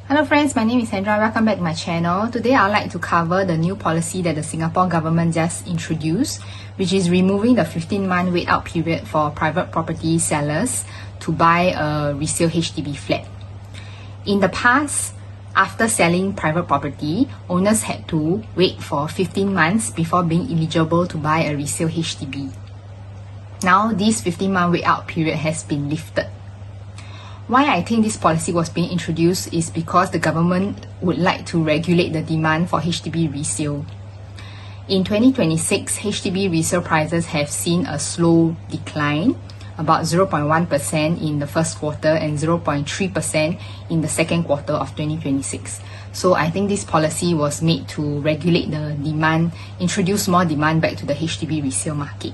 Hello friends, my name is Sandra. Welcome back to my channel. Today I'd like to cover the new policy that the Singapore government just introduced, which is removing the 15-month wait-out period for private property sellers to buy a resale HDB flat. In the past, after selling private property, owners had to wait for 15 months before being eligible to buy a resale HDB. Now, this 15-month wait-out period has been lifted. Why I think this policy was being introduced is because the government would like to regulate the demand for HDB resale. In 2026, HDB resale prices have seen a slow decline, about 0.1% in the first quarter and 0.3% in the second quarter of 2026. So I think this policy was made to regulate the demand, introduce more demand back to the HDB resale market.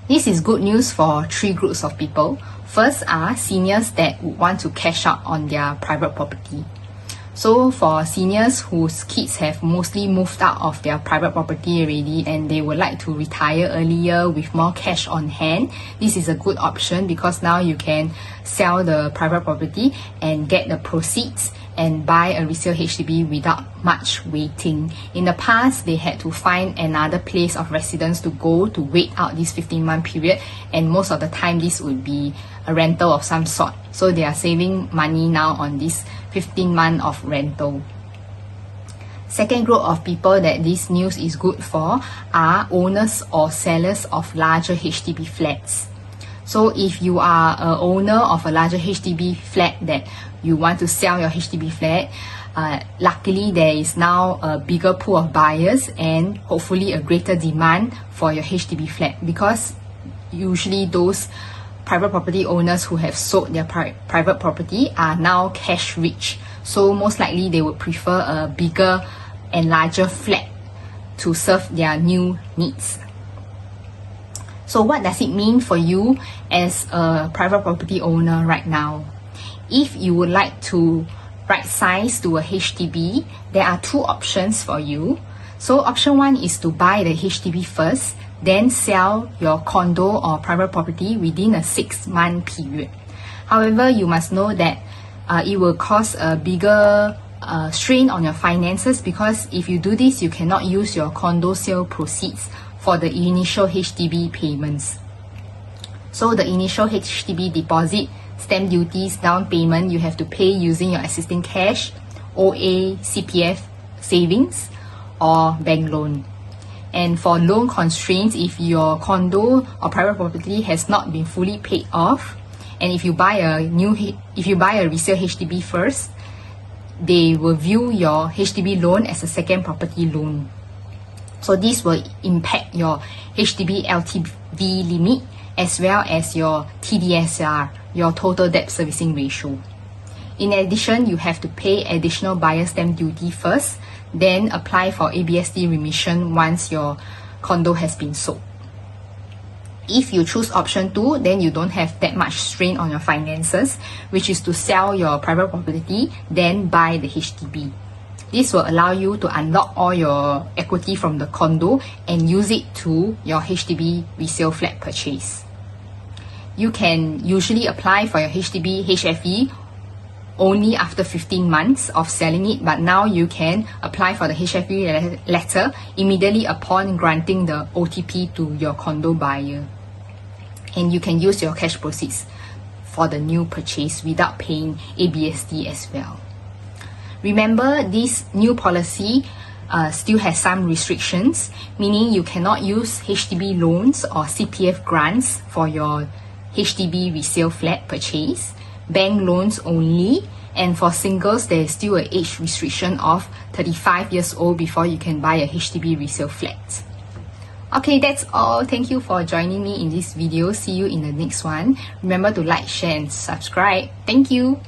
This is good news for three groups of people. First are seniors that would want to cash out on their private property. So for seniors whose kids have mostly moved out of their private property already and they would like to retire earlier with more cash on hand, this is a good option because now you can sell the private property and get the proceeds and buy a resale HDB without much waiting. In the past, they had to find another place of residence to go to wait out this 15-month period, and most of the time this would be a rental of some sort. So they are saving money now on this 15-month of rental. Second group of people that this news is good for are owners or sellers of larger HDB flats. So if you are an owner of a larger HDB flat that you want to sell your HDB flat, luckily there is now a bigger pool of buyers and hopefully a greater demand for your HDB flat, because usually those private property owners who have sold their private property are now cash rich. So most likely they would prefer a bigger and larger flat to serve their new needs. So what does it mean for you as a private property owner right now? If you would like to right size to a HDB, there are two options for you. So option one is to buy the HDB first, then sell your condo or private property within a 6-month period. However, you must know that it will cause a bigger strain on your finances, because if you do this, you cannot use your condo sale proceeds for the initial HDB payments. So the initial HDB deposit, stamp duties, down payment, you have to pay using your existing cash, OA, CPF, savings, or bank loan. And for loan constraints, if your condo or private property has not been fully paid off, and if you buy a resale HDB first, they will view your HDB loan as a second property loan. So this will impact your HDB LTV limit as well as your TDSR, your total debt servicing ratio. In addition, you have to pay additional buyer stamp duty first, then apply for ABSD remission once your condo has been sold. If you choose option 2, then you don't have that much strain on your finances, which is to sell your private property, then buy the HDB. This will allow you to unlock all your equity from the condo and use it to your HDB resale flat purchase. You can usually apply for your HDB HFE only after 15 months of selling it, but now you can apply for the HFE letter immediately upon granting the OTP to your condo buyer. And you can use your cash proceeds for the new purchase without paying ABSD as well. Remember, this new policy still has some restrictions, meaning you cannot use HDB loans or CPF grants for your HDB resale flat purchase, bank loans only, and for singles there is still an age restriction of 35 years old before you can buy a HDB resale flat. Okay, that's all. Thank you for joining me in this video. See you in the next one. Remember to like, share, and subscribe. Thank you.